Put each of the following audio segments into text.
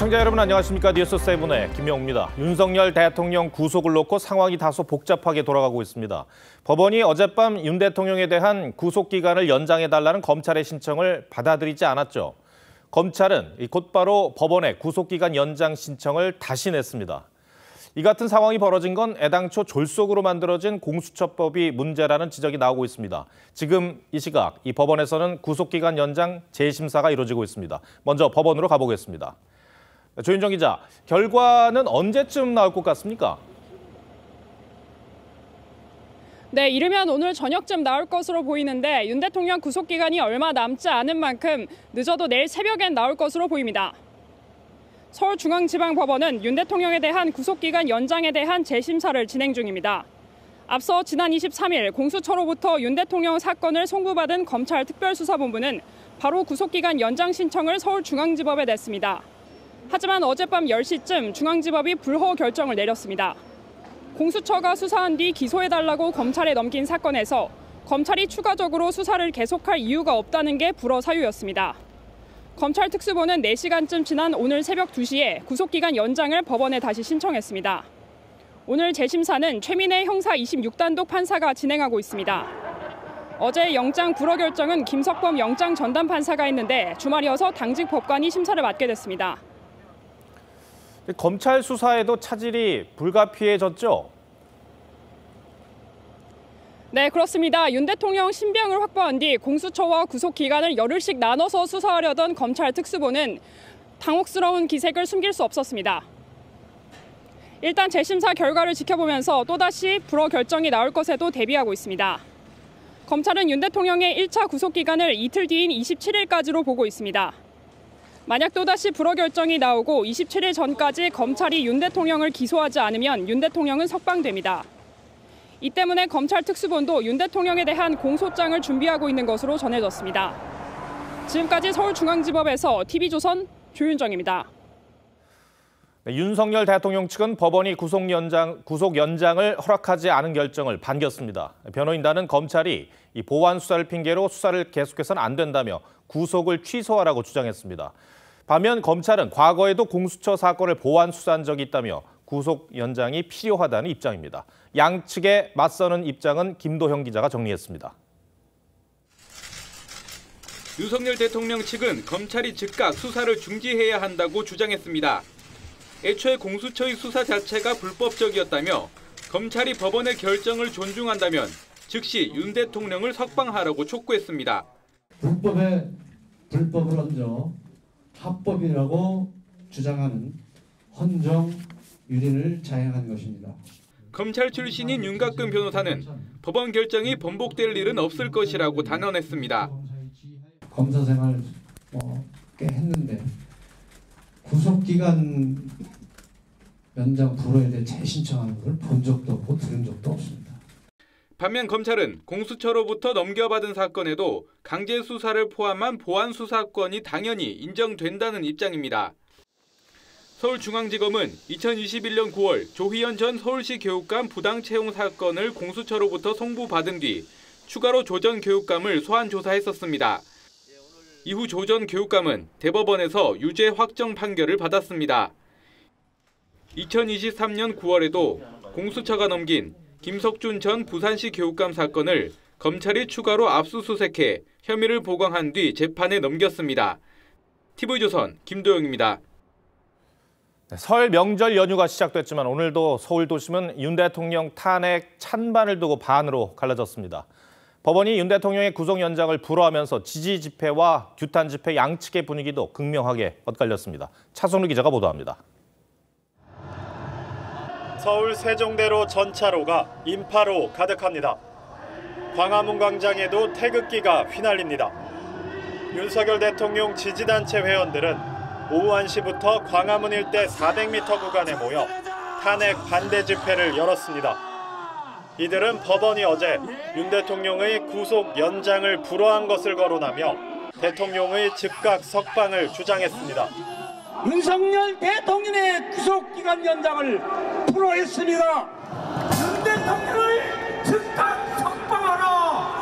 시청자 여러분 안녕하십니까. 뉴스7의 김명우입니다. 윤석열 대통령 구속을 놓고 상황이 다소 복잡하게 돌아가고 있습니다. 법원이 어젯밤 윤 대통령에 대한 구속기간을 연장해달라는 검찰의 신청을 받아들이지 않았죠. 검찰은 곧바로 법원에 구속기간 연장 신청을 다시 냈습니다. 이 같은 상황이 벌어진 건 애당초 졸속으로 만들어진 공수처법이 문제라는 지적이 나오고 있습니다. 지금 이 시각 이 법원에서는 구속기간 연장 재심사가 이루어지고 있습니다. 먼저 법원으로 가보겠습니다. 조윤정 기자, 결과는 언제쯤 나올 것 같습니까? 네, 이르면 오늘 저녁쯤 나올 것으로 보이는데 윤 대통령 구속기간이 얼마 남지 않은 만큼 늦어도 내일 새벽엔 나올 것으로 보입니다. 서울중앙지방법원은 윤 대통령에 대한 구속기간 연장에 대한 재심사를 진행 중입니다. 앞서 지난 23일 공수처로부터 윤 대통령 사건을 송부받은 검찰 특별수사본부는 바로 구속기간 연장 신청을 서울중앙지법에 냈습니다. 하지만 어젯밤 10시쯤 중앙지법이 불허 결정을 내렸습니다. 공수처가 수사한 뒤 기소해달라고 검찰에 넘긴 사건에서 검찰이 추가적으로 수사를 계속할 이유가 없다는 게 불허 사유였습니다. 검찰 특수본은 4시간쯤 지난 오늘 새벽 2시에 구속기간 연장을 법원에 다시 신청했습니다. 오늘 재심사는 최민혜 형사 26단독 판사가 진행하고 있습니다. 어제 영장 불허 결정은 김석범 영장 전담 판사가 했는데 주말이어서 당직 법관이 심사를 맡게 됐습니다. 검찰 수사에도 차질이 불가피해졌죠? 네, 그렇습니다. 윤 대통령 신병을 확보한 뒤 공수처와 구속기간을 열흘씩 나눠서 수사하려던 검찰 특수본은 당혹스러운 기색을 숨길 수 없었습니다. 일단 재심사 결과를 지켜보면서 또다시 불허 결정이 나올 것에도 대비하고 있습니다. 검찰은 윤 대통령의 1차 구속기간을 이틀 뒤인 27일까지로 보고 있습니다. 만약 또다시 불허 결정이 나오고 27일 전까지 검찰이 윤 대통령을 기소하지 않으면 윤 대통령은 석방됩니다. 이 때문에 검찰 특수본도 윤 대통령에 대한 공소장을 준비하고 있는 것으로 전해졌습니다. 지금까지 서울중앙지법에서 TV조선 조윤정입니다. 네, 윤석열 대통령 측은 법원이 구속 연장을 허락하지 않은 결정을 반겼습니다. 변호인단은 검찰이 이 보완 수사를 핑계로 수사를 계속해서는 안 된다며 구속을 취소하라고 주장했습니다. 반면 검찰은 과거에도 공수처 사건을 보완 수사한 적이 있다며 구속 연장이 필요하다는 입장입니다. 양측에 맞서는 입장은 김도형 기자가 정리했습니다. 윤석열 대통령 측은 검찰이 즉각 수사를 중지해야 한다고 주장했습니다. 애초에 공수처의 수사 자체가 불법적이었다며 검찰이 법원의 결정을 존중한다면 즉시 윤 대통령을 석방하라고 촉구했습니다. 불법에 불법을 얹어 합법이라고 주장하는 헌정 유린을 자행한 것입니다. 검찰 출신인 윤곽근 변호사는 법원 결정이 번복될 일은 없을 것이라고 단언했습니다. 검사 생활 꽤 했는데 구속기간 연장 불허에 대해 재신청하는 걸 본 적도 없고 들은 적도 없습니다. 반면 검찰은 공수처로부터 넘겨받은 사건에도 강제 수사를 포함한 보완 수사권이 당연히 인정된다는 입장입니다. 서울중앙지검은 2021년 9월 조희연 전 서울시 교육감 부당 채용 사건을 공수처로부터 송부받은 뒤 추가로 조 전 교육감을 소환 조사했었습니다. 이후 조 전 교육감은 대법원에서 유죄 확정 판결을 받았습니다. 2023년 9월에도 공수처가 넘긴 김석준 전 부산시 교육감 사건을 검찰이 추가로 압수수색해 혐의를 보강한 뒤 재판에 넘겼습니다. TV조선 김도영입니다. 설 명절 연휴가 시작됐지만 오늘도 서울 도심은 윤 대통령 탄핵 찬반을 두고 반으로 갈라졌습니다. 법원이 윤 대통령의 구속 연장을 불허하면서 지지 집회와 규탄 집회 양측의 분위기도 극명하게 엇갈렸습니다. 차선우 기자가 보도합니다. 서울 세종대로 전차로가 인파로 가득합니다. 광화문 광장에도 태극기가 휘날립니다. 윤석열 대통령 지지단체 회원들은 오후 1시부터 광화문 일대 400m 구간에 모여 탄핵 반대 집회를 열었습니다. 이들은 법원이 어제 윤 대통령의 구속 연장을 불허한 것을 거론하며 대통령의 즉각 석방을 주장했습니다. 윤석열 대통령의 구속기간 연장을 불허했습니다. 윤 대통령을 즉각 석방하라.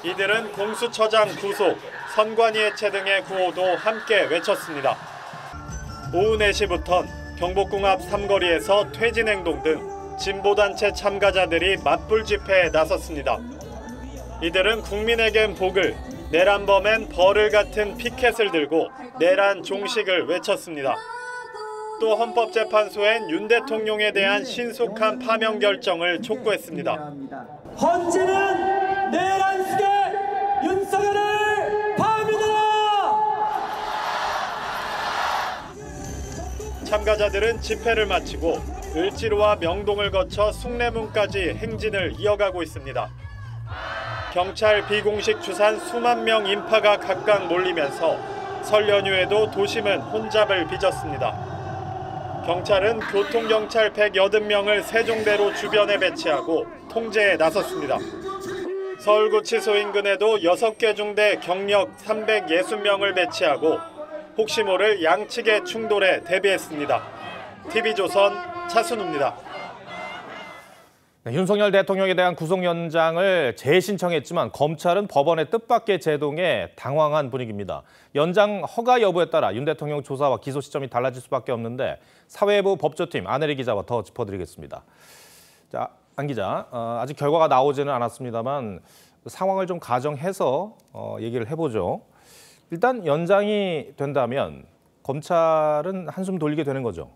이들은 공수처장 구속, 선관위 해체 등의 구호도 함께 외쳤습니다. 오후 4시부턴 경복궁 앞 삼거리에서 퇴진행동 등 진보단체 참가자들이 맞불 집회에 나섰습니다. 이들은 국민에겐 복을, 내란 범엔 벌을 같은 피켓을 들고 내란 종식을 외쳤습니다. 또 헌법재판소엔 윤 대통령에 대한 신속한 파면 결정을 촉구했습니다. 헌재는 내란 속에 윤석열을 파면하라! 참가자들은 집회를 마치고 을지로와 명동을 거쳐 숭례문까지 행진을 이어가고 있습니다. 경찰 비공식 추산 수만 명 인파가 각각 몰리면서 설 연휴에도 도심은 혼잡을 빚었습니다. 경찰은 교통경찰 180명을 세종대로 주변에 배치하고 통제에 나섰습니다. 서울구치소 인근에도 6개 중대 경력 360명을 배치하고 혹시 모를 양측의 충돌에 대비했습니다. TV조선 차순우입니다. 네, 윤석열 대통령에 대한 구속 연장을 재신청했지만 검찰은 법원의 뜻밖의 제동에 당황한 분위기입니다. 연장 허가 여부에 따라 윤 대통령 조사와 기소 시점이 달라질 수밖에 없는데 사회부 법조팀 안혜리 기자와 더 짚어드리겠습니다. 자, 안 기자, 아직 결과가 나오지는 않았습니다만 상황을 좀 가정해서 얘기를 해보죠. 일단 연장이 된다면 검찰은 한숨 돌리게 되는 거죠.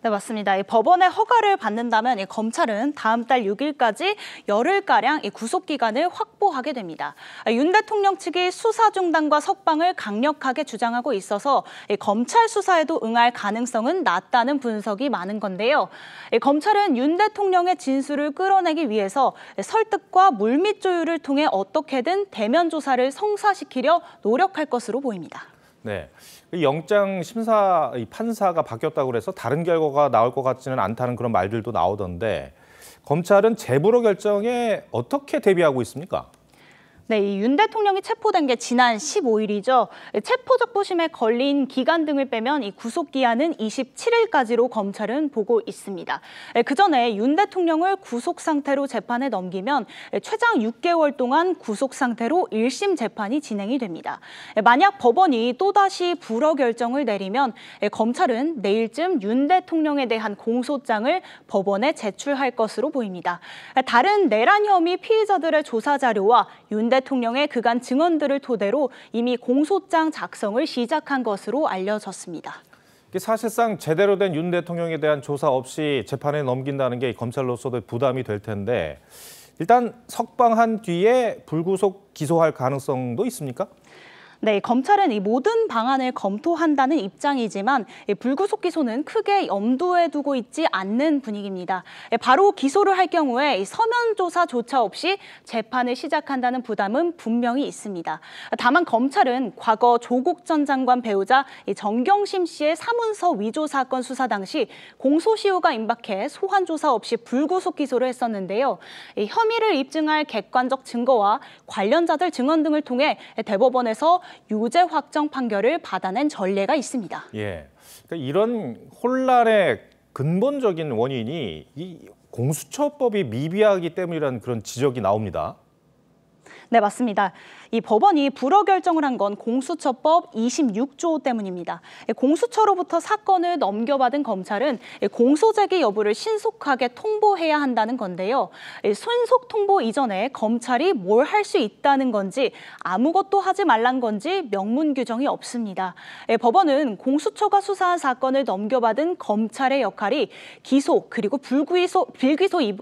네, 맞습니다. 법원의 허가를 받는다면 검찰은 다음 달 6일까지 열흘가량 구속기간을 확보하게 됩니다. 윤 대통령 측이 수사 중단과 석방을 강력하게 주장하고 있어서 검찰 수사에도 응할 가능성은 낮다는 분석이 많은 건데요. 검찰은 윤 대통령의 진술을 끌어내기 위해서 설득과 물밑 조율을 통해 어떻게든 대면 조사를 성사시키려 노력할 것으로 보입니다. 네, 영장 심사 판사가 바뀌었다고 해서 다른 결과가 나올 것 같지는 않다는 그런 말들도 나오던데 검찰은 재불허 결정에 어떻게 대비하고 있습니까? 네, 이 윤 대통령이 체포된 게 지난 15일이죠. 체포적부심에 걸린 기간 등을 빼면 이 구속기한은 27일까지로 검찰은 보고 있습니다. 그 전에 윤 대통령을 구속 상태로 재판에 넘기면 최장 6개월 동안 구속 상태로 1심 재판이 진행이 됩니다. 만약 법원이 또다시 불허 결정을 내리면 검찰은 내일쯤 윤 대통령에 대한 공소장을 법원에 제출할 것으로 보입니다. 다른 내란 혐의 피의자들의 조사 자료와 윤 대통령의 그간 증언들을 토대로 이미 공소장 작성을 시작한 것으로 알려졌습니다. 사실상 제대로 된 윤 대통령에 대한 조사 없이 재판에 넘긴다는 게 검찰로서도 부담이 될 텐데 일단 석방한 뒤에 불구속 기소할 가능성도 있습니까? 네, 검찰은 이 모든 방안을 검토한다는 입장이지만 불구속 기소는 크게 염두에 두고 있지 않는 분위기입니다. 바로 기소를 할 경우에 서면 조사조차 없이 재판을 시작한다는 부담은 분명히 있습니다. 다만 검찰은 과거 조국 전 장관 배우자 정경심 씨의 사문서 위조 사건 수사 당시 공소시효가 임박해 소환 조사 없이 불구속 기소를 했었는데요. 혐의를 입증할 객관적 증거와 관련자들 증언 등을 통해 대법원에서 유죄 확정 판결을 받아낸 전례가 있습니다. 예, 그러니까 이런 혼란의 근본적인 원인이 이 공수처법이 미비하기 때문이라는 그런 지적이 나옵니다. 네, 맞습니다. 이 법원이 불허 결정을 한 건 공수처법 26조 때문입니다. 공수처로부터 사건을 넘겨받은 검찰은 공소제기 여부를 신속하게 통보해야 한다는 건데요. 신속 통보 이전에 검찰이 뭘 할 수 있다는 건지 아무것도 하지 말란 건지 명문 규정이 없습니다. 법원은 공수처가 수사한 사건을 넘겨받은 검찰의 역할이 기소 그리고 불기소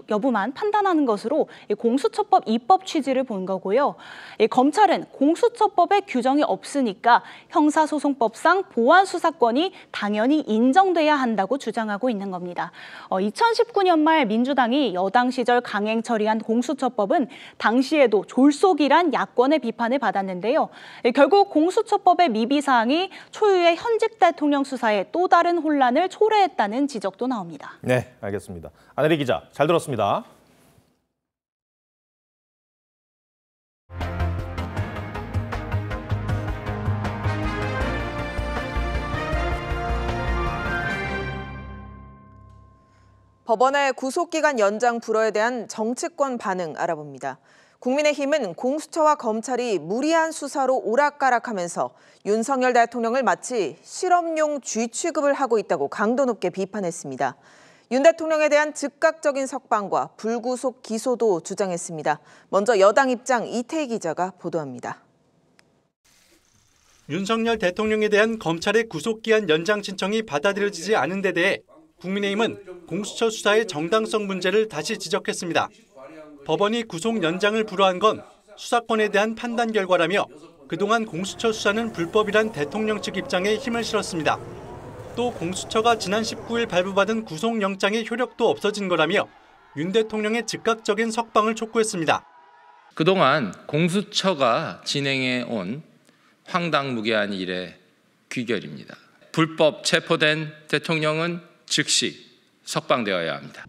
여부만 판단하는 것으로 공수처법 입법 취지를 본 거고요. 검찰은 공수처법에 규정이 없으니까 형사소송법상 보완수사권이 당연히 인정돼야 한다고 주장하고 있는 겁니다. 2019년 말 민주당이 여당 시절 강행 처리한 공수처법은 당시에도 졸속이란 야권의 비판을 받았는데요. 결국 공수처법의 미비사항이 초유의 현직 대통령 수사에 또 다른 혼란을 초래했다는 지적도 나옵니다. 네, 알겠습니다. 안혜리 기자, 잘 들었습니다. 법원의 구속기간 연장 불허에 대한 정치권 반응 알아봅니다. 국민의힘은 공수처와 검찰이 무리한 수사로 오락가락하면서 윤석열 대통령을 마치 실험용 쥐 취급을 하고 있다고 강도 높게 비판했습니다. 윤 대통령에 대한 즉각적인 석방과 불구속 기소도 주장했습니다. 먼저 여당 입장 이태희 기자가 보도합니다. 윤석열 대통령에 대한 검찰의 구속기한 연장 신청이 받아들여지지 않은 데 대해 국민의힘은 공수처 수사의 정당성 문제를 다시 지적했습니다. 법원이 구속 연장을 불허한 건 수사권에 대한 판단 결과라며 그동안 공수처 수사는 불법이란 대통령 측 입장에 힘을 실었습니다. 또 공수처가 지난 19일 발부받은 구속영장의 효력도 없어진 거라며 윤 대통령의 즉각적인 석방을 촉구했습니다. 그동안 공수처가 진행해온 황당무계한 일의 귀결입니다. 불법 체포된 대통령은 즉시 석방되어야 합니다.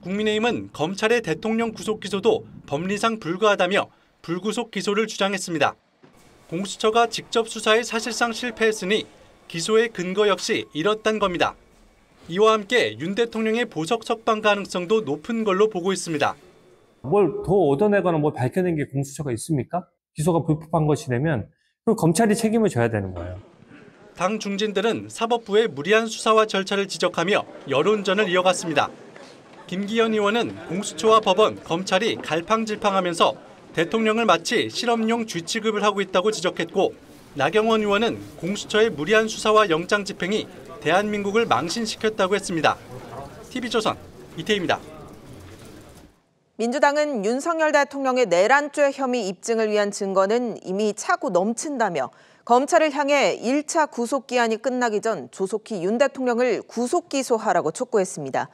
국민의힘은 검찰의 대통령 구속 기소도 법리상 불가하다며 불구속 기소를 주장했습니다. 공수처가 직접 수사에 사실상 실패했으니 기소의 근거 역시 잃었단 겁니다. 이와 함께 윤 대통령의 보석 석방 가능성도 높은 걸로 보고 있습니다. 뭘 더 얻어내거나 뭘 밝혀낸 게 공수처가 있습니까? 기소가 불법한 것이 되면 그럼 검찰이 책임을 져야 되는 거예요. 당 중진들은 사법부의 무리한 수사와 절차를 지적하며 여론전을 이어갔습니다. 김기현 의원은 공수처와 법원, 검찰이 갈팡질팡하면서 대통령을 마치 실험용 쥐 취급을 하고 있다고 지적했고, 나경원 의원은 공수처의 무리한 수사와 영장 집행이 대한민국을 망신시켰다고 했습니다. TV조선 이태희입니다. 민주당은 윤석열 대통령의 내란죄 혐의 입증을 위한 증거는 이미 차고 넘친다며 검찰을 향해 1차 구속기한이 끝나기 전 조속히 윤 대통령을 구속기소하라고 촉구했습니다.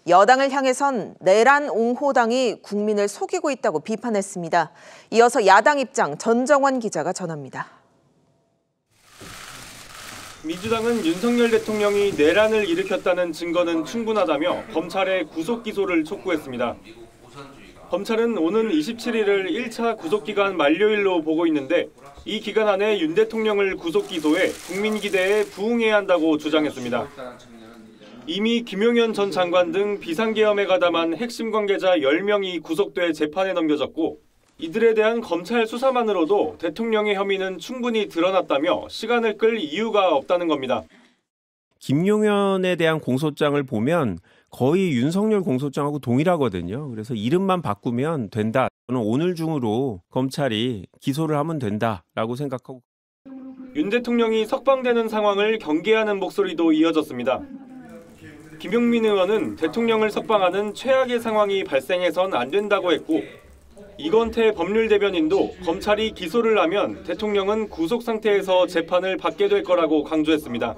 여당을 향해선 내란 옹호당이 국민을 속이고 있다고 비판했습니다. 이어서 야당 입장 전정원 기자가 전합니다. 민주당은 윤석열 대통령이 내란을 일으켰다는 증거는 충분하다며 검찰의 구속기소를 촉구했습니다. 검찰은 오는 27일을 1차 구속기간 만료일로 보고 있는데 이 기간 안에 윤 대통령을 구속기소해 국민 기대에 부응해야 한다고 주장했습니다. 이미 김용현 전 장관 등 비상계엄에 가담한 핵심 관계자 10명이 구속돼 재판에 넘겨졌고 이들에 대한 검찰 수사만으로도 대통령의 혐의는 충분히 드러났다며 시간을 끌 이유가 없다는 겁니다. 김용현에 대한 공소장을 보면 거의 윤석열 공소장하고 동일하거든요. 그래서 이름만 바꾸면 된다. 저는 오늘 중으로 검찰이 기소를 하면 된다라고 생각하고. 윤 대통령이 석방되는 상황을 경계하는 목소리도 이어졌습니다. 김용민 의원은 대통령을 석방하는 최악의 상황이 발생해선 안 된다고 했고, 이건태 법률대변인도 검찰이 기소를 하면 대통령은 구속 상태에서 재판을 받게 될 거라고 강조했습니다.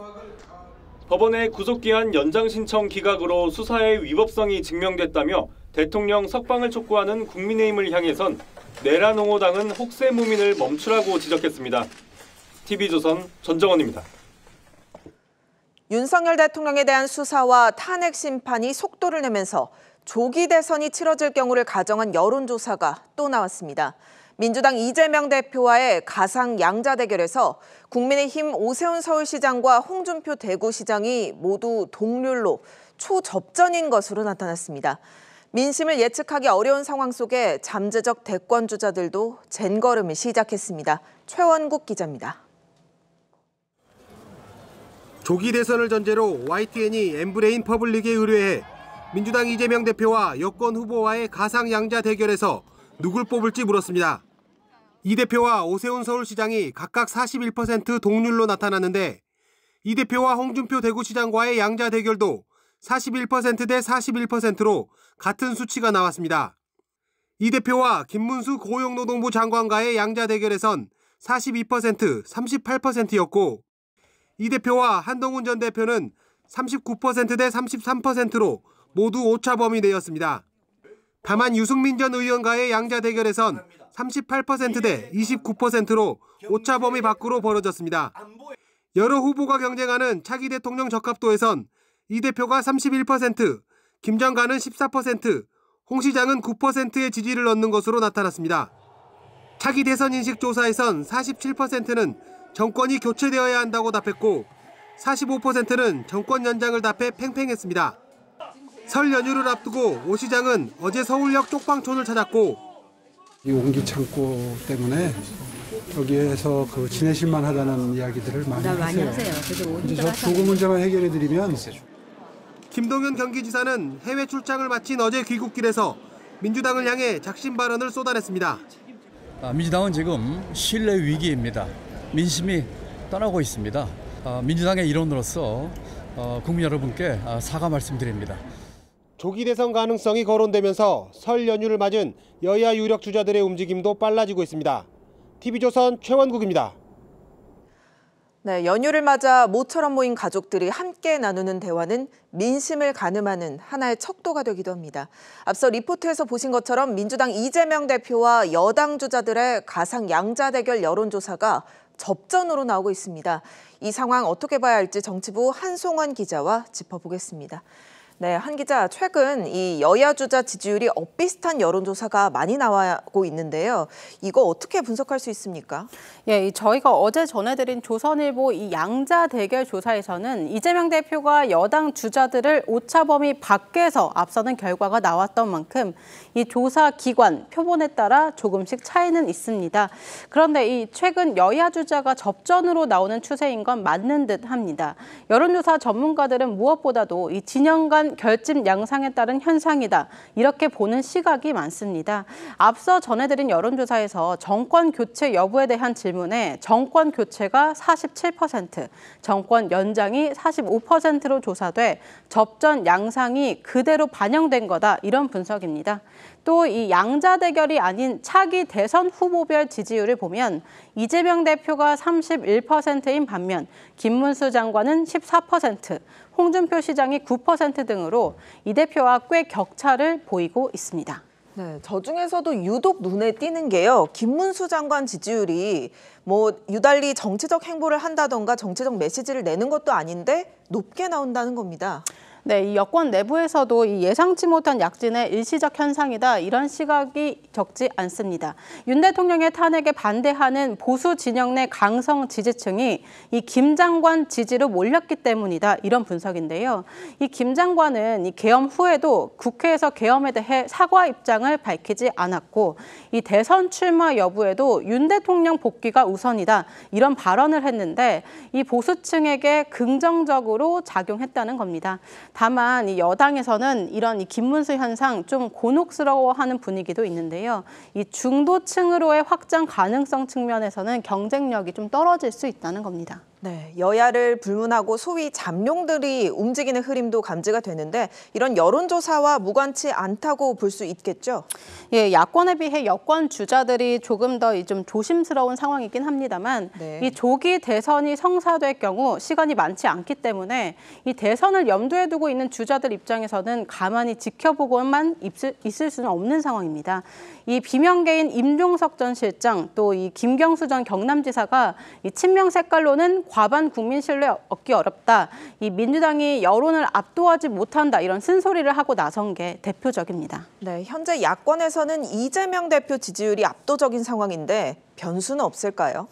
법원의 구속기한 연장 신청 기각으로 수사의 위법성이 증명됐다며 대통령 석방을 촉구하는 국민의힘을 향해선 내란 옹호당은 혹세무민을 멈추라고 지적했습니다. TV조선 전정원입니다. 윤석열 대통령에 대한 수사와 탄핵 심판이 속도를 내면서 조기 대선이 치러질 경우를 가정한 여론조사가 또 나왔습니다. 민주당 이재명 대표와의 가상 양자 대결에서 국민의힘 오세훈 서울시장과 홍준표 대구시장이 모두 동률로 초접전인 것으로 나타났습니다. 민심을 예측하기 어려운 상황 속에 잠재적 대권 주자들도 젠걸음을 시작했습니다. 최원국 기자입니다. 조기 대선을 전제로 YTN이 엠브레인 퍼블릭에 의뢰해 민주당 이재명 대표와 여권 후보와의 가상 양자 대결에서 누굴 뽑을지 물었습니다. 이 대표와 오세훈 서울시장이 각각 41% 동률로 나타났는데 이 대표와 홍준표 대구시장과의 양자 대결도 41% 대 41%로 같은 수치가 나왔습니다. 이 대표와 김문수 고용노동부 장관과의 양자 대결에선 42%, 38%였고 이 대표와 한동훈 전 대표는 39% 대 33%로 모두 오차 범위 내였습니다. 다만 유승민 전 의원과의 양자 대결에선 38% 대 29%로 오차 범위 밖으로 벌어졌습니다. 여러 후보가 경쟁하는 차기 대통령 적합도에선 이 대표가 31%, 김 장관은 14%, 홍 시장은 9%의 지지를 얻는 것으로 나타났습니다. 차기 대선 인식 조사에선 47%는 정권이 교체되어야 한다고 답했고 45%는 정권 연장을 답해 팽팽했습니다. 설 연휴를 앞두고 오 시장은 어제 서울역 쪽방촌을 찾았고 이 옹기 창고 때문에 여기에서 그 지내실 만하다는 이야기들을 많이 하세요. 이제 저 두 문제만 해결해 드리면. 김동연 경기지사는 해외 출장을 마친 어제 귀국길에서 민주당을 향해 작심 발언을 쏟아냈습니다. 민주당은 지금 신뢰 위기입니다. 민심이 떠나고 있습니다. 민주당의 일원으로서 국민 여러분께 사과 말씀드립니다. 조기 대선 가능성이 거론되면서 설 연휴를 맞은 여야 유력 주자들의 움직임도 빨라지고 있습니다. TV조선 최원국입니다. 네, 연휴를 맞아 모처럼 모인 가족들이 함께 나누는 대화는 민심을 가늠하는 하나의 척도가 되기도 합니다. 앞서 리포트에서 보신 것처럼 민주당 이재명 대표와 여당 주자들의 가상 양자 대결 여론조사가 접전으로 나오고 있습니다. 이 상황 어떻게 봐야 할지 정치부 한송원 기자와 짚어보겠습니다. 네, 한 기자, 최근 이 여야 주자 지지율이 엇비슷한 여론조사가 많이 나오고 있는데요. 이거 어떻게 분석할 수 있습니까? 예, 저희가 어제 전해드린 조선일보 이 양자 대결 조사에서는 이재명 대표가 여당 주자들을 오차 범위 밖에서 앞서는 결과가 나왔던 만큼 이 조사 기관 표본에 따라 조금씩 차이는 있습니다. 그런데 이 최근 여야 주자가 접전으로 나오는 추세인 건 맞는 듯 합니다. 여론조사 전문가들은 무엇보다도 이 진영 간 결집 양상에 따른 현상이다. 이렇게 보는 시각이 많습니다. 앞서 전해드린 여론조사에서 정권 교체 여부에 대한 질문에 정권 교체가 47%, 정권 연장이 45%로 조사돼 접전 양상이 그대로 반영된 거다. 이런 분석입니다. 또 이 양자 대결이 아닌 차기 대선 후보별 지지율을 보면 이재명 대표가 31%인 반면 김문수 장관은 14%, 홍준표 시장이 9% 등으로 이 대표와 꽤 격차를 보이고 있습니다. 네, 저 중에서도 유독 눈에 띄는 게요. 김문수 장관 지지율이 유달리 정치적 행보를 한다던가 정치적 메시지를 내는 것도 아닌데 높게 나온다는 겁니다. 네, 이 여권 내부에서도 이 예상치 못한 약진의 일시적 현상이다. 이런 시각이 적지 않습니다. 윤 대통령의 탄핵에 반대하는 보수 진영 내 강성 지지층이 이 김 장관 지지로 몰렸기 때문이다. 이런 분석인데요. 이 김 장관은 이 계엄 후에도 국회에서 계엄에 대해 사과 입장을 밝히지 않았고 이 대선 출마 여부에도 윤 대통령 복귀가 우선이다. 이런 발언을 했는데 이 보수층에게 긍정적으로 작용했다는 겁니다. 다만 이 여당에서는 이런 이 김문수 현상 좀 곤혹스러워하는 분위기도 있는데요. 이 중도층으로의 확장 가능성 측면에서는 경쟁력이 좀 떨어질 수 있다는 겁니다. 네, 여야를 불문하고 소위 잠룡들이 움직이는 흐름도 감지가 되는데 이런 여론조사와 무관치 않다고 볼 수 있겠죠? 예, 야권에 비해 여권 주자들이 조금 더 좀 조심스러운 상황이긴 합니다만 네. 이 조기 대선이 성사될 경우 시간이 많지 않기 때문에 이 대선을 염두에 두고 있는 주자들 입장에서는 가만히 지켜보고만 있을 수는 없는 상황입니다. 이 비명계인 임종석 전 실장 또 이 김경수 전 경남지사가 이 친명 색깔로는 과반 국민 신뢰 얻기 어렵다. 이 민주당이 여론을 압도하지 못한다. 이런 쓴소리를 하고 나선 게 대표적입니다. 네, 현재 야권에서는 이재명 대표 지지율이 압도적인 상황인데 변수는 없을까요?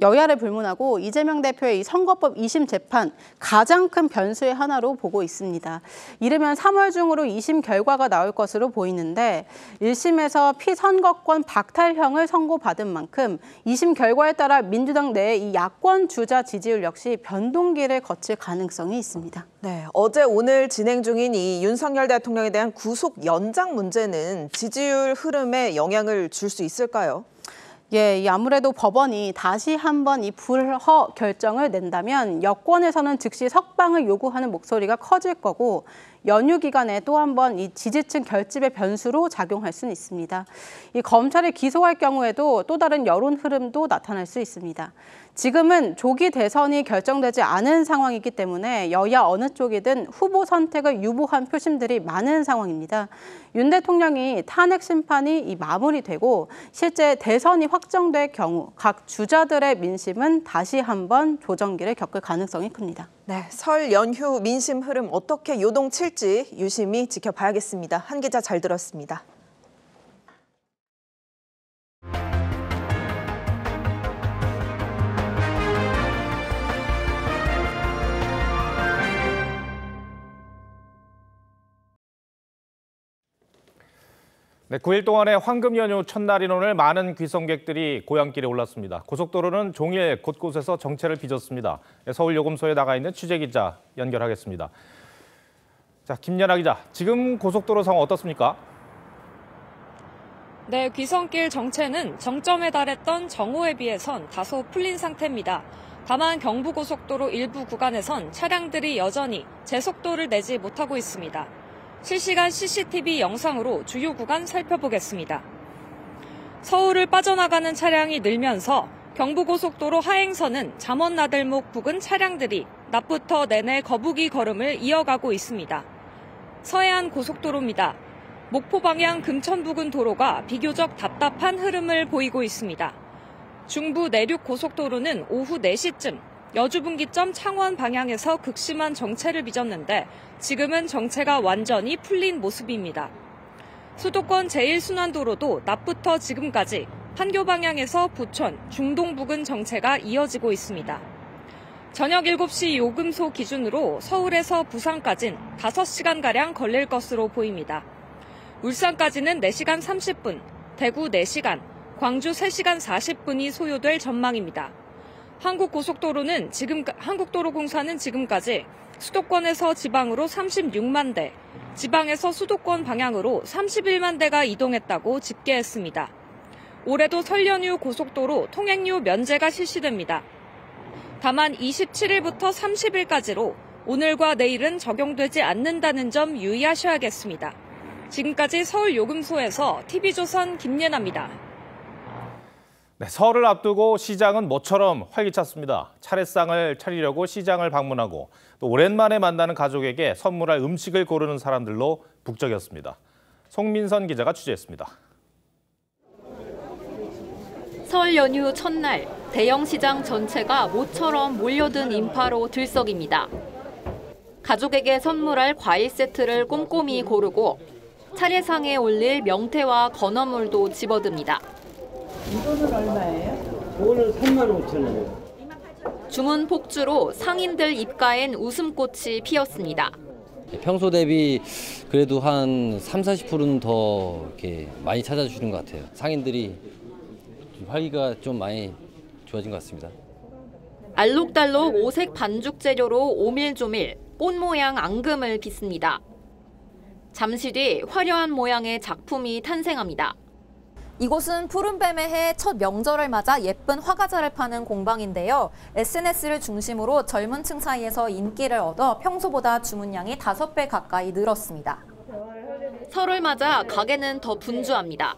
여야를 불문하고 이재명 대표의 이 선거법 2심 재판 가장 큰 변수의 하나로 보고 있습니다. 이르면 3월 중으로 2심 결과가 나올 것으로 보이는데 1심에서 피선거권 박탈형을 선고받은 만큼 2심 결과에 따라 민주당 내 이 야권 주자 지지율 역시 변동기를 거칠 가능성이 있습니다. 네, 어제 오늘 진행 중인 이 윤석열 대통령에 대한 구속 연장 문제는 지지율 흐름에 영향을 줄 수 있을까요? 예, 아무래도 법원이 다시 한번 이 불허 결정을 낸다면 여권에서는 즉시 석방을 요구하는 목소리가 커질 거고 연휴 기간에 또 한 번 이 지지층 결집의 변수로 작용할 수는 있습니다. 이 검찰이 기소할 경우에도 또 다른 여론 흐름도 나타날 수 있습니다. 지금은 조기 대선이 결정되지 않은 상황이기 때문에 여야 어느 쪽이든 후보 선택을 유보한 표심들이 많은 상황입니다. 윤 대통령이 탄핵 심판이 이 마무리되고 실제 대선이 확정될 경우 각 주자들의 민심은 다시 한번 조정기를 겪을 가능성이 큽니다. 네, 설 연휴 민심 흐름 어떻게 요동칠지 유심히 지켜봐야겠습니다. 한 기자 잘 들었습니다. 네, 9일 동안의 황금 연휴 첫날인 오늘 많은 귀성객들이 고향길에 올랐습니다. 고속도로는 종일 곳곳에서 정체를 빚었습니다. 서울 요금소에 나가 있는 취재기자 연결하겠습니다. 자, 김연아 기자, 지금 고속도로 상황 어떻습니까? 네, 귀성길 정체는 정점에 달했던 정오에 비해선 다소 풀린 상태입니다. 다만 경부고속도로 일부 구간에선 차량들이 여전히 제속도를 내지 못하고 있습니다. 실시간 CCTV 영상으로 주요 구간 살펴보겠습니다. 서울을 빠져나가는 차량이 늘면서 경부고속도로 하행선은 잠원나들목 부근 차량들이 낮부터 내내 거북이 걸음을 이어가고 있습니다. 서해안 고속도로입니다. 목포 방향 금천 부근 도로가 비교적 답답한 흐름을 보이고 있습니다. 중부 내륙 고속도로는 오후 4시쯤 여주분기점 창원 방향에서 극심한 정체를 빚었는데 지금은 정체가 완전히 풀린 모습입니다. 수도권 제1순환도로도 낮부터 지금까지 판교 방향에서 부천, 중동 부근 정체가 이어지고 있습니다. 저녁 7시 요금소 기준으로 서울에서 부산까지는 5시간가량 걸릴 것으로 보입니다. 울산까지는 4시간 30분, 대구 4시간, 광주 3시간 40분이 소요될 전망입니다. 한국도로공사는 지금까지 수도권에서 지방으로 36만 대, 지방에서 수도권 방향으로 31만 대가 이동했다고 집계했습니다. 올해도 설 연휴 고속도로 통행료 면제가 실시됩니다. 다만 27일부터 30일까지로 오늘과 내일은 적용되지 않는다는 점 유의하셔야겠습니다. 지금까지 서울 요금소에서 TV조선 김예나입니다. 네, 설을 앞두고 시장은 모처럼 활기찼습니다. 차례상을 차리려고 시장을 방문하고 또 오랜만에 만나는 가족에게 선물할 음식을 고르는 사람들로 북적였습니다. 송민선 기자가 취재했습니다. 설 연휴 첫날, 대형 시장 전체가 모처럼 몰려든 인파로 들썩입니다. 가족에게 선물할 과일 세트를 꼼꼼히 고르고 차례상에 올릴 명태와 건어물도 집어듭니다. 이거는 얼마예요? 이거는 35,000원이에요. 주문 폭주로 상인들 입가엔 웃음꽃이 피었습니다. 평소 대비 그래도 한 30-40%는 더 이렇게 많이 찾아주는 것 같아요. 상인들이 활기가 좀 많이 좋아진 것 같습니다. 알록달록 오색 반죽 재료로 오밀조밀 꽃 모양 앙금을 빚습니다. 잠시 뒤 화려한 모양의 작품이 탄생합니다. 이곳은 푸른뱀의 해 첫 명절을 맞아 예쁜 화과자를 파는 공방인데요. SNS를 중심으로 젊은 층 사이에서 인기를 얻어 평소보다 주문량이 5배 가까이 늘었습니다. 설을 맞아 가게는 더 분주합니다.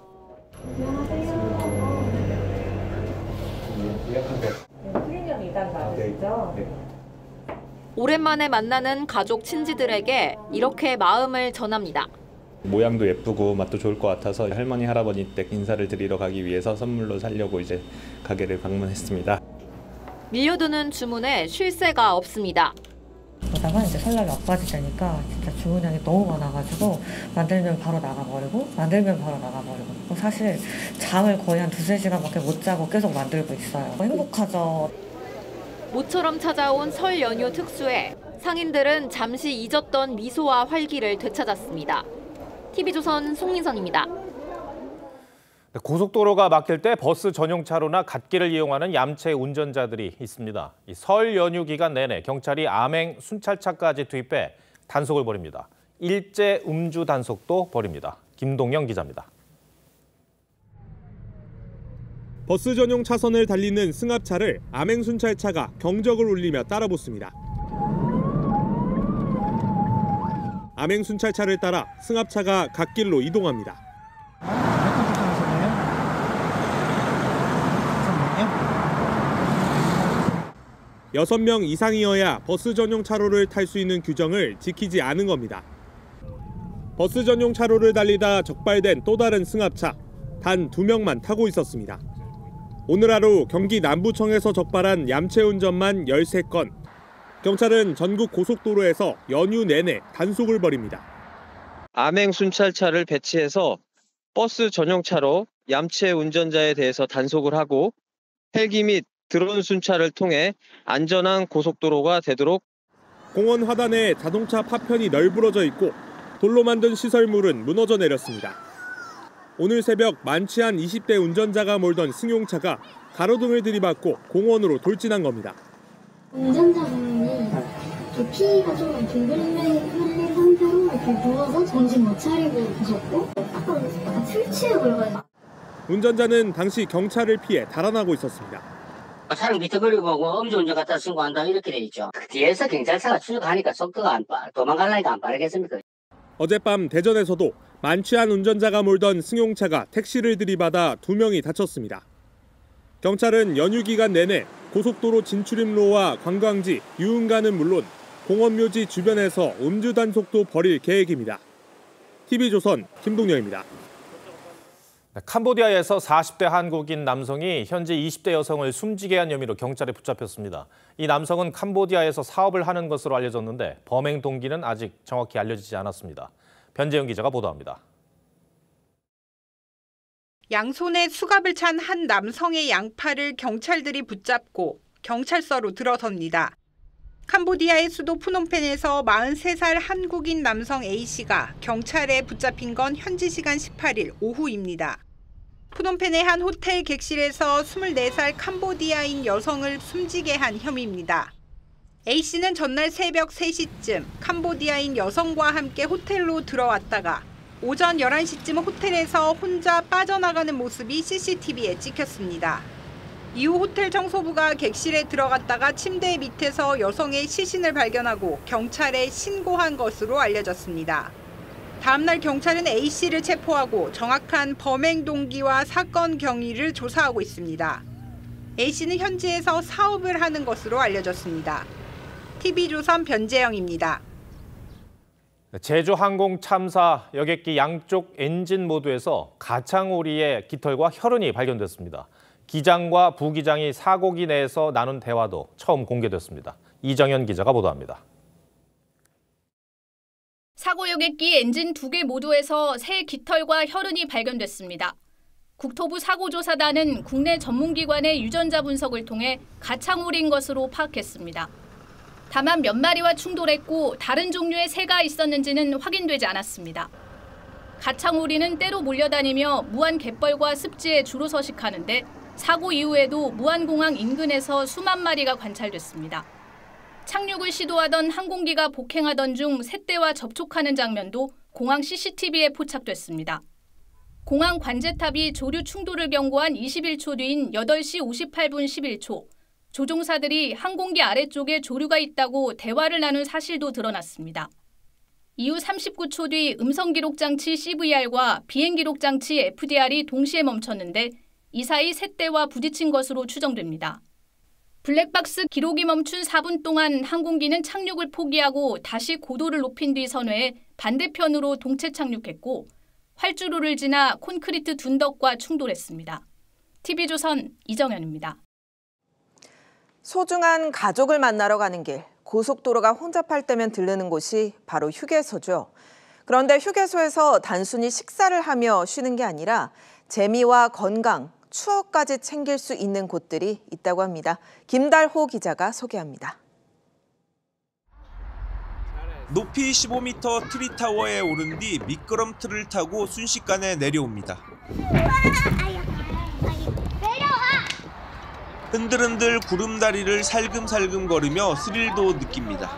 오랜만에 만나는 가족 친지들에게 이렇게 마음을 전합니다. 모양도 예쁘고 맛도 좋을 것 같아서 할머니, 할아버지 댁 인사를 드리러 가기 위해서 선물로 사려고 이제 가게를 방문했습니다. 밀려드는 주문에 쉴 새가 없습니다. 그러다가 이제 설날 막바지 되니까 진짜 주문량이 너무 많아가지고 만들면 바로 나가버리고 사실 잠을 거의 한 2-3시간밖에 못 자고 계속 만들고 있어요. 행복하죠. 모처럼 찾아온 설 연휴 특수에 상인들은 잠시 잊었던 미소와 활기를 되찾았습니다. TV조선 송민선입니다. 고속도로가 막힐 때 버스 전용 차로나 갓길을 이용하는 얌체 운전자들이 있습니다. 설 연휴 기간 내내 경찰이 암행 순찰차까지 투입해 단속을 벌입니다. 일제 음주 단속도 벌입니다. 김동영 기자입니다. 버스 전용 차선을 달리는 승합차를 암행 순찰차가 경적을 울리며 따라붙습니다. 암행 순찰차를 따라 승합차가 갓길로 이동합니다. 6명 이상이어야 버스 전용 차로를 탈 수 있는 규정을 지키지 않은 겁니다. 버스 전용 차로를 달리다 적발된 또 다른 승합차, 단 2명만 타고 있었습니다. 오늘 하루 경기 남부청에서 적발한 얌체 운전만 13건. 경찰은 전국 고속도로에서 연휴 내내 단속을 벌입니다. 암행 순찰차를 배치해서 버스 전용차로 얌체 운전자에 대해서 단속을 하고 헬기 및 드론 순찰을 통해 안전한 고속도로가 되도록. 공원 화단에 자동차 파편이 널브러져 있고 돌로 만든 시설물은 무너져 내렸습니다. 오늘 새벽 많지 않은 20대 운전자가 몰던 승용차가 가로등을 들이받고 공원으로 돌진한 겁니다. 운전자분이 피가 좀 둥글게 흐른 상태로 이렇게 누워서 정신 못 차리고 계셨고 약간 술 취해 보여가지고. 운전자는 당시 경찰을 피해 달아나고 있었습니다. 차를 비틀거리고 음주운전 갖다 신고한다 이렇게 돼 있죠. 뒤에서 경찰차가 추적하니까 속도가 도망가려니까 안 빠르겠습니까? 어젯밤 대전에서도 만취한 운전자가 몰던 승용차가 택시를 들이받아 2명이 다쳤습니다. 경찰은 연휴 기간 내내 고속도로 진출입로와 관광지, 유흥가는 물론 공원묘지 주변에서 음주 단속도 벌일 계획입니다. TV조선 김동영입니다. 캄보디아에서 40대 한국인 남성이 현재 20대 여성을 숨지게 한 혐의로 경찰에 붙잡혔습니다. 이 남성은 캄보디아에서 사업을 하는 것으로 알려졌는데 범행 동기는 아직 정확히 알려지지 않았습니다. 변재영 기자가 보도합니다. 양손에 수갑을 찬 한 남성의 양팔을 경찰들이 붙잡고 경찰서로 들어섭니다. 캄보디아의 수도 푸놈펜에서 43살 한국인 남성 A씨가 경찰에 붙잡힌 건 현지 시간 18일 오후입니다. 푸놈펜의 한 호텔 객실에서 24살 캄보디아인 여성을 숨지게 한 혐의입니다. A씨는 전날 새벽 3시쯤 캄보디아인 여성과 함께 호텔로 들어왔다가 오전 11시쯤 호텔에서 혼자 빠져나가는 모습이 CCTV에 찍혔습니다. 이후 호텔 청소부가 객실에 들어갔다가 침대 밑에서 여성의 시신을 발견하고 경찰에 신고한 것으로 알려졌습니다. 다음 날 경찰은 A씨를 체포하고 정확한 범행 동기와 사건 경위를 조사하고 있습니다. A씨는 현지에서 사업을 하는 것으로 알려졌습니다. TV조선 변재영입니다. 제주 항공 참사 여객기 양쪽 엔진 모두에서 가창오리의 깃털과 혈흔이 발견됐습니다. 기장과 부기장이 사고기 내에서 나눈 대화도 처음 공개됐습니다. 이정현 기자가 보도합니다. 사고 여객기 엔진 2개 모두에서 새 깃털과 혈흔이 발견됐습니다. 국토부 사고조사단은 국내 전문기관의 유전자 분석을 통해 가창오리인 것으로 파악했습니다. 다만 몇 마리와 충돌했고 다른 종류의 새가 있었는지는 확인되지 않았습니다. 가창오리는 때로 몰려다니며 무안 갯벌과 습지에 주로 서식하는데 사고 이후에도 무안공항 인근에서 수만 마리가 관찰됐습니다. 착륙을 시도하던 항공기가 복행하던 중 새떼와 접촉하는 장면도 공항 CCTV에 포착됐습니다. 공항 관제탑이 조류 충돌을 경고한 21초 뒤인 8시 58분 11초, 조종사들이 항공기 아래쪽에 조류가 있다고 대화를 나눈 사실도 드러났습니다. 이후 39초 뒤 음성기록장치 CVR과 비행기록장치 FDR이 동시에 멈췄는데 이 사이 새떼와 부딪힌 것으로 추정됩니다. 블랙박스 기록이 멈춘 4분 동안 항공기는 착륙을 포기하고 다시 고도를 높인 뒤 선회해 반대편으로 동체 착륙했고 활주로를 지나 콘크리트 둔덕과 충돌했습니다. TV조선 이정현입니다. 소중한 가족을 만나러 가는 길, 고속도로가 혼잡할 때면 들르는 곳이 바로 휴게소죠. 그런데 휴게소에서 단순히 식사를 하며 쉬는 게 아니라 재미와 건강, 추억까지 챙길 수 있는 곳들이 있다고 합니다. 김달호 기자가 소개합니다. 높이 15m 트리타워에 오른 뒤 미끄럼틀을 타고 순식간에 내려옵니다. 흔들흔들 구름다리를 살금살금 걸으며 스릴도 느낍니다.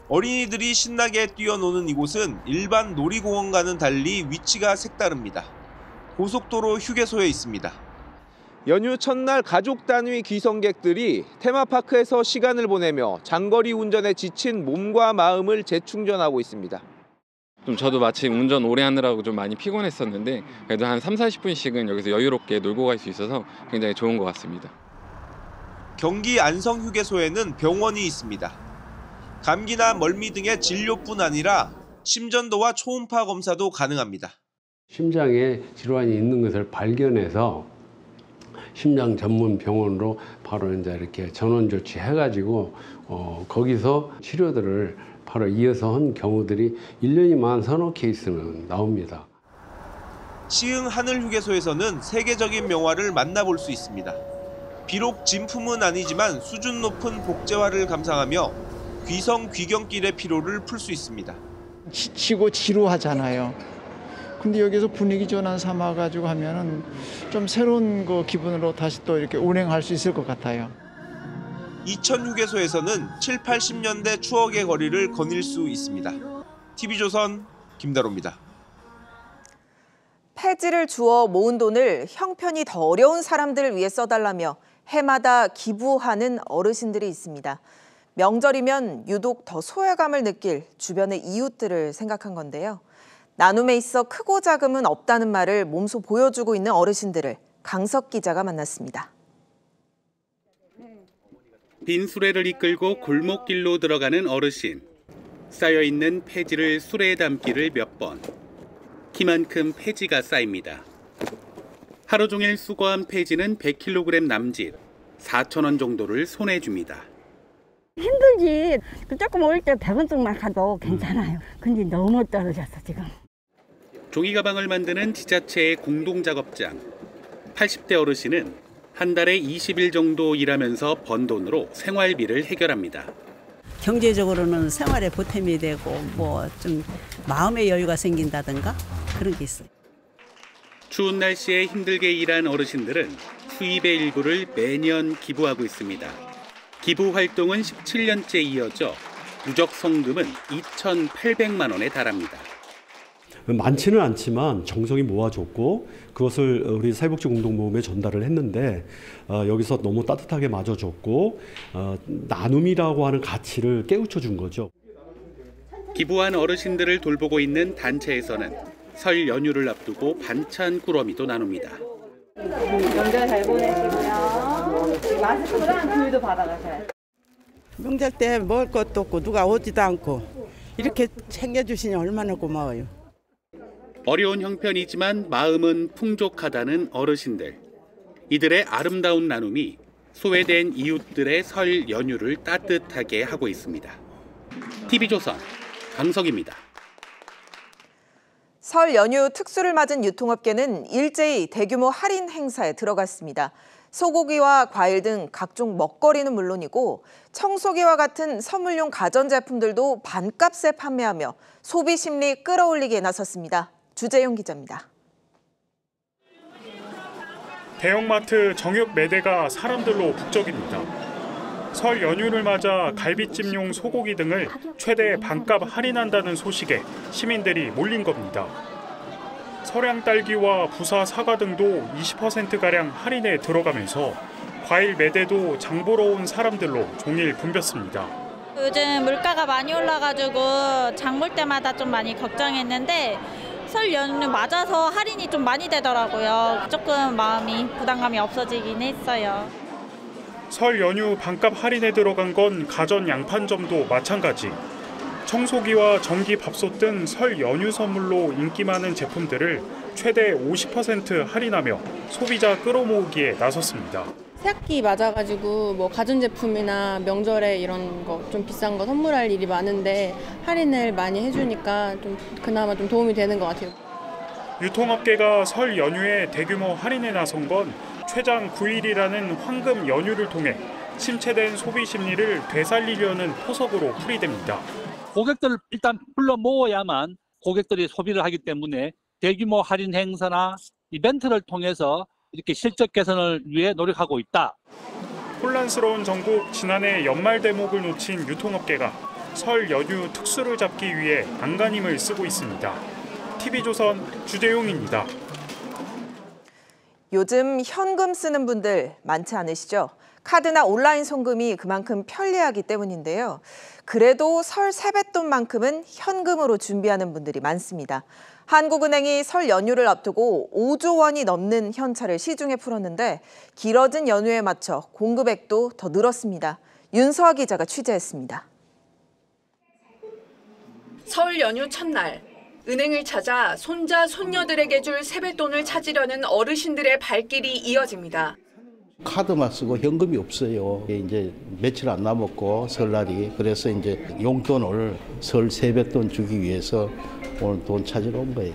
어린이들이 신나게 뛰어노는 이곳은 일반 놀이공원과는 달리 위치가 색다릅니다. 고속도로 휴게소에 있습니다. 연휴 첫날 가족 단위 귀성객들이 테마파크에서 시간을 보내며 장거리 운전에 지친 몸과 마음을 재충전하고 있습니다. 저도 마침 운전 오래 하느라고 좀 많이 피곤했었는데 그래도 한 30-40분씩은 여기서 여유롭게 놀고 갈 수 있어서 굉장히 좋은 것 같습니다. 경기 안성휴게소에는 병원이 있습니다. 감기나 멀미 등의 진료뿐 아니라 심전도와 초음파 검사도 가능합니다. 심장에 질환이 있는 것을 발견해서 심장 전문 병원으로 바로 이제 이렇게 전원 조치해가지고 거기서 치료들을 바로 이어서 한 경우들이 1년이면 서너 케이스는 나옵니다. 시흥 하늘휴게소에서는 세계적인 명화를 만나볼 수 있습니다. 비록 진품은 아니지만 수준 높은 복제화를 감상하며 귀성 귀경길의 피로를 풀 수 있습니다. 지치고 지루하잖아요. 근데 여기서 분위기 전환 삼아가지고 하면은 좀 새로운 그 기분으로 다시 또 이렇게 운행할 수 있을 것 같아요. 이천 휴게소에서는 7, 80년대 추억의 거리를 거닐 수 있습니다. TV조선 김다로입니다. 폐지를 주워 모은 돈을 형편이 더 어려운 사람들을 위해 써달라며 해마다 기부하는 어르신들이 있습니다. 명절이면 유독 더 소외감을 느낄 주변의 이웃들을 생각한 건데요. 나눔에 있어 크고 작음은 없다는 말을 몸소 보여주고 있는 어르신들을 강석 기자가 만났습니다. 빈 수레를 이끌고 골목길로 들어가는 어르신. 쌓여있는 폐지를 수레에 담기를 몇 번. 키만큼 폐지가 쌓입니다. 하루 종일 수거한 폐지는 100kg 남짓, 4,000원 정도를 손에 줍니다. 힘들지. 조금 어릴 때 100원씩만 가도 괜찮아요. 근데 너무 떨어졌어 지금. 종이 가방을 만드는 지자체의 공동작업장. 80대 어르신은 한 달에 20일 정도 일하면서 번 돈으로 생활비를 해결합니다. 경제적으로는 생활에 보탬이 되고 뭐 좀 마음의 여유가 생긴다든가 그런 게 있어요. 추운 날씨에 힘들게 일한 어르신들은 수입의 일부를 매년 기부하고 있습니다. 기부 활동은 17년째 이어져 누적 성금은 2,800만 원에 달합니다. 많지는 않지만 정성이 모아줬고 그것을 우리 사회복지공동모금에 전달을 했는데 여기서 너무 따뜻하게 맞아줬고 나눔이라고 하는 가치를 깨우쳐준 거죠. 기부한 어르신들을 돌보고 있는 단체에서는 설 연휴를 앞두고 반찬 꾸러미도 나눕니다. 명절 잘 보내시고요. 마스크랑 귤도 받아가셔요. 명절 때 먹을 것도 없고 누가 오지도 않고 이렇게 챙겨주시니 얼마나 고마워요. 어려운 형편이지만 마음은 풍족하다는 어르신들. 이들의 아름다운 나눔이 소외된 이웃들의 설 연휴를 따뜻하게 하고 있습니다. TV조선 강석입니다. 설 연휴 특수를 맞은 유통업계는 일제히 대규모 할인 행사에 들어갔습니다. 소고기와 과일 등 각종 먹거리는 물론이고 청소기와 같은 선물용 가전제품들도 반값에 판매하며 소비 심리 끌어올리기에 나섰습니다. 주재용 기자입니다. 대형마트 정육 매대가 사람들로 북적입니다. 설 연휴를 맞아 갈비찜용 소고기 등을 최대 반값 할인한다는 소식에 시민들이 몰린 겁니다. 서량 딸기와 부사 사과 등도 20%가량 할인에 들어가면서 과일 매대도 장 보러 온 사람들로 종일 붐볐습니다. 요즘 물가가 많이 올라가지고 장 볼 때마다 좀 많이 걱정했는데 설 연휴 맞아서 할인이 좀 많이 되더라고요. 조금 마음이 부담감이 없어지긴 했어요. 설 연휴 반값 할인에 들어간 건 가전 양판점도 마찬가지. 청소기와 전기 밥솥 등 설 연휴 선물로 인기 많은 제품들을 최대 50% 할인하며 소비자 끌어모으기에 나섰습니다. 새학기 맞아가지고 뭐 가전제품이나 명절에 이런 거 좀 비싼 거 선물할 일이 많은데 할인을 많이 해주니까 좀 그나마 좀 도움이 되는 것 같아요. 유통업계가 설 연휴에 대규모 할인에 나선 건 최장 9일이라는 황금 연휴를 통해 침체된 소비 심리를 되살리려는 포석으로 풀이됩니다. 고객들을 일단 불러 모아야만 고객들이 소비를 하기 때문에 대규모 할인 행사나 이벤트를 통해서 이렇게 실적 개선을 위해 노력하고 있다. 혼란스러운 전국, 지난해 연말 대목을 놓친 유통업계가 설 연휴 특수를 잡기 위해 안간힘을 쓰고 있습니다. TV조선 주재용입니다. 요즘 현금 쓰는 분들 많지 않으시죠? 카드나 온라인 송금이 그만큼 편리하기 때문인데요. 그래도 설 세뱃돈만큼은 현금으로 준비하는 분들이 많습니다. 한국은행이 설 연휴를 앞두고 5조 원이 넘는 현찰을 시중에 풀었는데 길어진 연휴에 맞춰 공급액도 더 늘었습니다. 윤서아 기자가 취재했습니다. 설 연휴 첫날, 은행을 찾아 손자, 손녀들에게 줄 세뱃돈을 찾으려는 어르신들의 발길이 이어집니다. 카드만 쓰고 현금이 없어요. 이제 며칠 안 남았고 설날이. 그래서 이제 용돈을 설 세뱃돈 주기 위해서 오늘 돈 찾으러 온 거예요.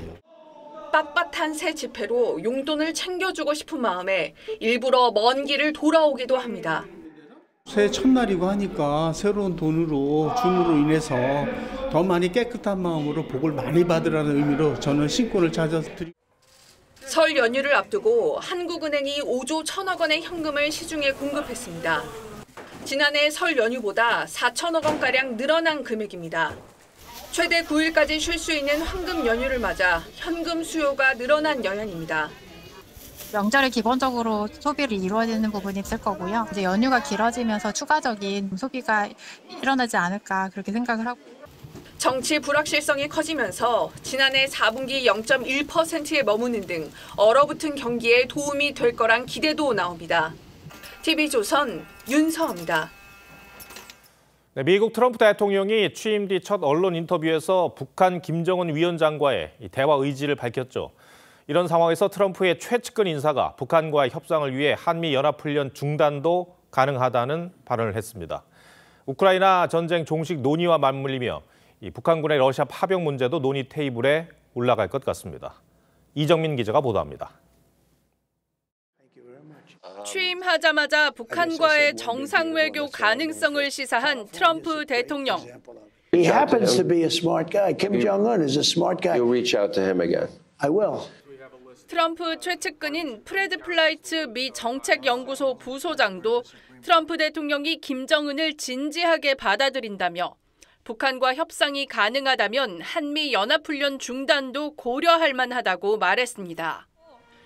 빳빳한 새 지폐로 용돈을 챙겨주고 싶은 마음에 일부러 먼 길을 돌아오기도 합니다. 새해 첫날이고 하니까 새로운 돈으로 줌으로 인해서 더 많이 깨끗한 마음으로 복을 많이 받으라는 의미로 저는 신권을 찾아서 드리고. 설 연휴를 앞두고 한국은행이 5조 1천억 원의 현금을 시중에 공급했습니다. 지난해 설 연휴보다 4천억 원가량 늘어난 금액입니다. 최대 9일까지 쉴 수 있는 황금 연휴를 맞아 현금 수요가 늘어난 영향입니다. 명절에 기본적으로 소비를 이루어지는 부분이 있을 거고요. 이제 연휴가 길어지면서 추가적인 소비가 일어나지 않을까 그렇게 생각을 하고. 정치 불확실성이 커지면서 지난해 4분기 0.1%에 머무는 등 얼어붙은 경기에 도움이 될 거란 기대도 나옵니다. TV조선 윤서입니다. 네, 미국 트럼프 대통령이 취임 뒤 첫 언론 인터뷰에서 북한 김정은 위원장과의 대화 의지를 밝혔죠. 이런 상황에서 트럼프의 최측근 인사가 북한과의 협상을 위해 한미연합훈련 중단도 가능하다는 발언을 했습니다. 우크라이나 전쟁 종식 논의와 맞물리며 이 북한군의 러시아 파병 문제도 논의 테이블에 올라갈 것 같습니다. 이정민 기자가 보도합니다. 취임하자마자 북한과의 정상 외교 가능성을 시사한 트럼프 대통령. He happens to be a smart guy. Kim Jong-un is a smart guy. You'll reach out to him again. I will. 트럼프 최측근인 프레드 플라이츠 미 정책연구소 부소장도 트럼프 대통령이 김정은을 진지하게 받아들인다며 북한과 협상이 가능하다면 한미 연합훈련 중단도 고려할 만하다고 말했습니다.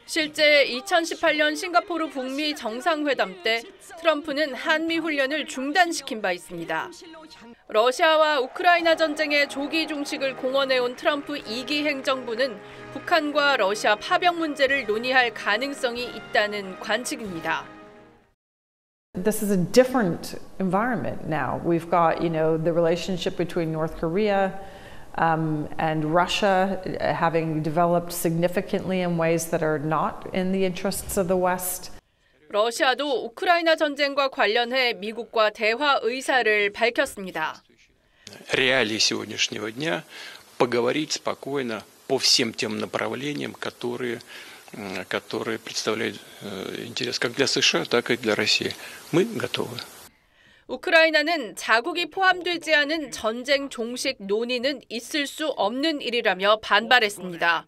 실제 2018년 싱가포르 북미 정상회담 때 트럼프는 한미 훈련을 중단시킨 바 있습니다. 러시아와 우크라이나 전쟁의 조기 종식을 공언해온 트럼프 2기 행정부는 북한과 러시아 파병 문제를 논의할 가능성이 있다는 관측입니다. This is a different environment now. We've got, the relationship between North Korea and Russia having developed significantly in ways that are not in the interests of the West. 러시아도 우크라이나 전쟁과 관련해 미국과 대화 의사를 밝혔습니다. Реалии сегодняшнего дня поговорить спокойно по всем тем направлениям, которые представляют интерес как для США, так и для России. Мы готовы. 우크라이나는 자국이 포함되지 않은 전쟁 종식 논의는 있을 수 없는 일이라며 반발했습니다.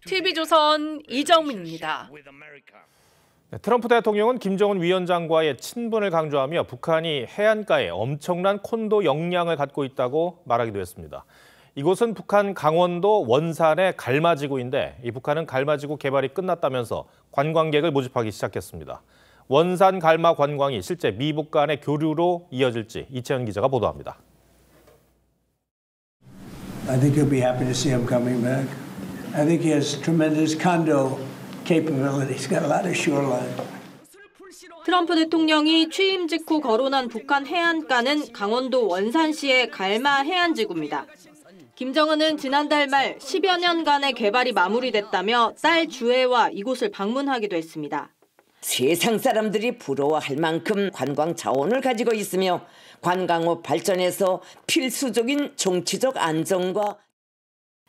TV조선 이정민입니다. 트럼프 대통령은 김정은 위원장과의 친분을 강조하며 북한이 해안가에 엄청난 콘도 역량을 갖고 있다고 말하기도 했습니다. 이곳은 북한 강원도 원산의 갈마지구인데 이 북한은 갈마지구 개발이 끝났다면서 관광객을 모집하기 시작했습니다. 원산 갈마 관광이 실제 미북 간의 교류로 이어질지 이채연 기자가 보도합니다. I think you'll be happy to see him coming back. I think he has tremendous condo capability. He's got a lot of shoreline. 트럼프 대통령이 취임 직후 거론한 북한 해안가는 강원도 원산시의 갈마 해안지구입니다. 김정은은 지난달 말 10여 년간의 개발이 마무리됐다며 딸 주애와 이곳을 방문하기도 했습니다. 세상 사람들이 부러워할 만큼 관광 자원을 가지고 있으며 관광업 발전에서 필수적인 정치적 안정과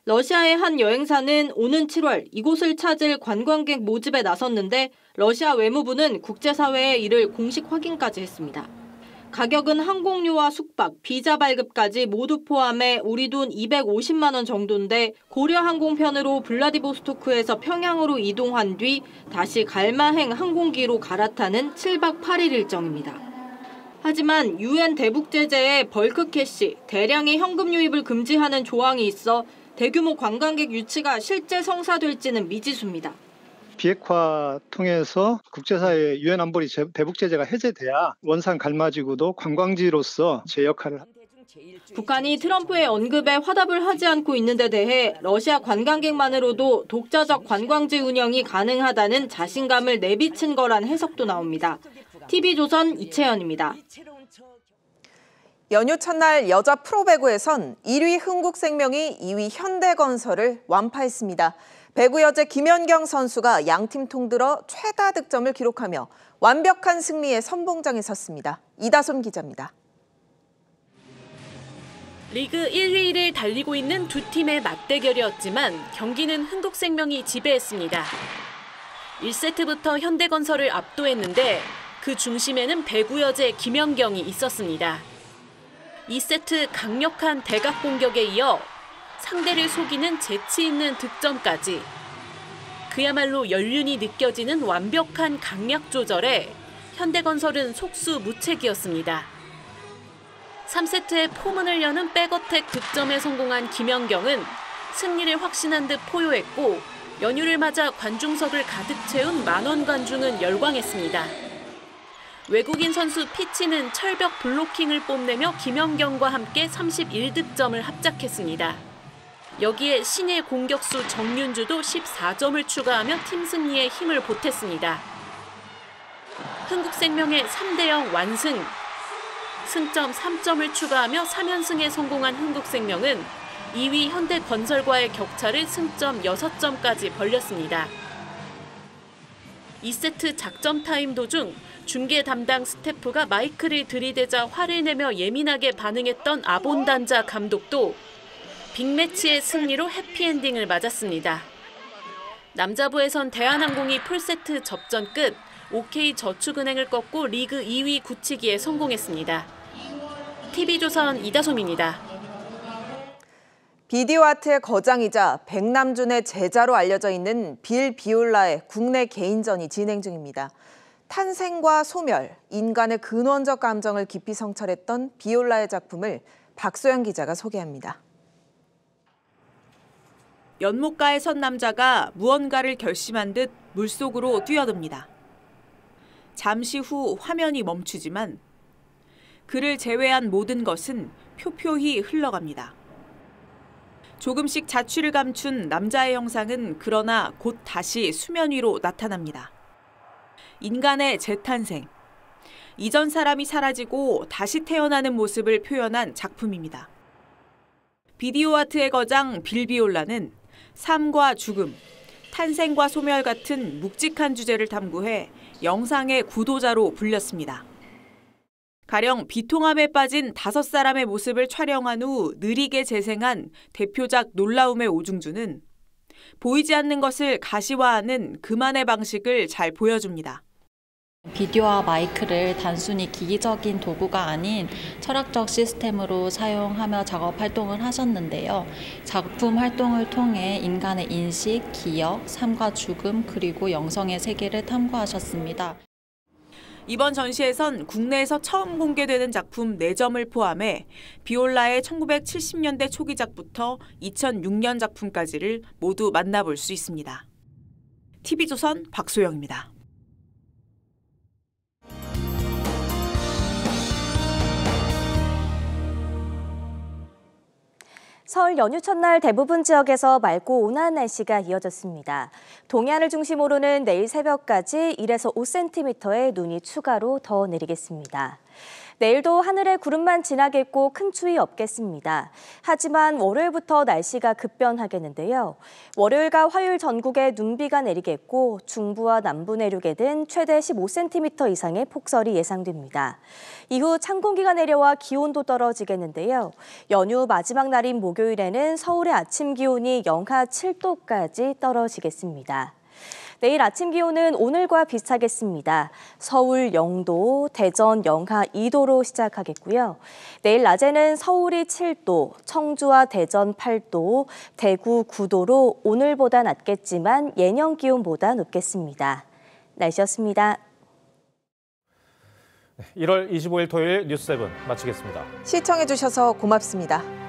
러시아의 한 여행사는 오는 7월 이곳을 찾을 관광객 모집에 나섰는데 러시아 외무부는 국제사회에 이를 공식 확인까지 했습니다. 가격은 항공료와 숙박, 비자 발급까지 모두 포함해 우리 돈 250만 원 정도인데 고려 항공편으로 블라디보스토크에서 평양으로 이동한 뒤 다시 갈마행 항공기로 갈아타는 7박 8일 일정입니다. 하지만 유엔 대북 제재에 벌크 캐시, 대량의 현금 유입을 금지하는 조항이 있어 대규모 관광객 유치가 실제 성사될지는 미지수입니다. 비핵화 통해서 국제사회 유엔 안보리 대북 제재가 해제돼야 원산 갈마지구도 관광지로서 제 역할을 합니다. 북한이 트럼프의 언급에 화답을 하지 않고 있는 데 대해 러시아 관광객만으로도 독자적 관광지 운영이 가능하다는 자신감을 내비친 거란 해석도 나옵니다. TV조선 이채연입니다. 연휴 첫날 여자 프로배구에선 1위 흥국생명이 2위 현대건설을 완파했습니다. 배구 여제 김연경 선수가 양팀 통들어 최다 득점을 기록하며 완벽한 승리의 선봉장에 섰습니다. 이다솜 기자입니다. 리그 1, 2위를 달리고 있는 두 팀의 맞대결이었지만 경기는 흥국생명이 지배했습니다. 1세트부터 현대건설을 압도했는데 그 중심에는 배구 여제 김연경이 있었습니다. 2세트 강력한 대각 공격에 이어 상대를 속이는 재치 있는 득점까지 그야말로 연륜이 느껴지는 완벽한 강약 조절에 현대건설은 속수무책이었습니다. 3세트에 포문을 여는 백어택 득점에 성공한 김연경은 승리를 확신한 듯 포효했고 연휴를 맞아 관중석을 가득 채운 만원 관중은 열광했습니다. 외국인 선수 피치는 철벽 블로킹을 뽐내며 김연경과 함께 31득점을 합작했습니다. 여기에 신예 공격수 정윤주도 14점을 추가하며 팀 승리에 힘을 보탰습니다. 흥국생명의 3대0 완승. 승점 3점을 추가하며 3연승에 성공한 흥국생명은 2위 현대건설과의 격차를 승점 6점까지 벌렸습니다. 2세트 작전 타임 도중 중계 담당 스태프가 마이크를 들이대자 화를 내며 예민하게 반응했던 아본단자 감독도 빅매치의 승리로 해피엔딩을 맞았습니다. 남자부에선 대한항공이 풀세트 접전 끝 OK저축은행을 꺾고 리그 2위 굳히기에 성공했습니다. TV조선 이다솜입니다. 비디오 아트의 거장이자 백남준의 제자로 알려져 있는 빌 비올라의 국내 개인전이 진행 중입니다. 탄생과 소멸, 인간의 근원적 감정을 깊이 성찰했던 비올라의 작품을 박소영 기자가 소개합니다. 연못가에 선 남자가 무언가를 결심한 듯 물속으로 뛰어듭니다. 잠시 후 화면이 멈추지만 그를 제외한 모든 것은 표표히 흘러갑니다. 조금씩 자취를 감춘 남자의 형상은 그러나 곧 다시 수면 위로 나타납니다. 인간의 재탄생. 이전 사람이 사라지고 다시 태어나는 모습을 표현한 작품입니다. 비디오 아트의 거장 빌 비올라는 삶과 죽음, 탄생과 소멸 같은 묵직한 주제를 탐구해 영상의 구도자로 불렸습니다. 가령 비통함에 빠진 5사람의 모습을 촬영한 후 느리게 재생한 대표작 놀라움의 오중주는 보이지 않는 것을 가시화하는 그만의 방식을 잘 보여줍니다. 비디오와 마이크를 단순히 기기적인 도구가 아닌 철학적 시스템으로 사용하며 작업 활동을 하셨는데요. 작품 활동을 통해 인간의 인식, 기억, 삶과 죽음, 그리고 영성의 세계를 탐구하셨습니다. 이번 전시에선 국내에서 처음 공개되는 작품 4점을 포함해 비올라의 1970년대 초기작부터 2006년 작품까지를 모두 만나볼 수 있습니다. TV조선 박소영입니다. 설 연휴 첫날 대부분 지역에서 맑고 온화한 날씨가 이어졌습니다. 동해안을 중심으로는 내일 새벽까지 1에서 5cm의 눈이 추가로 더 내리겠습니다. 내일도 하늘에 구름만 지나겠고 큰 추위 없겠습니다. 하지만 월요일부터 날씨가 급변하겠는데요. 월요일과 화요일 전국에 눈비가 내리겠고 중부와 남부 내륙에는 최대 15cm 이상의 폭설이 예상됩니다. 이후 찬 공기가 내려와 기온도 떨어지겠는데요. 연휴 마지막 날인 목요일에는 서울의 아침 기온이 영하 7도까지 떨어지겠습니다. 내일 아침 기온은 오늘과 비슷하겠습니다. 서울 0도, 대전 영하 2도로 시작하겠고요. 내일 낮에는 서울이 7도, 청주와 대전 8도, 대구 9도로 오늘보다 낮겠지만 예년 기온보다 높겠습니다. 날씨였습니다. 1월 25일 토요일 뉴스7 마치겠습니다. 시청해주셔서 고맙습니다.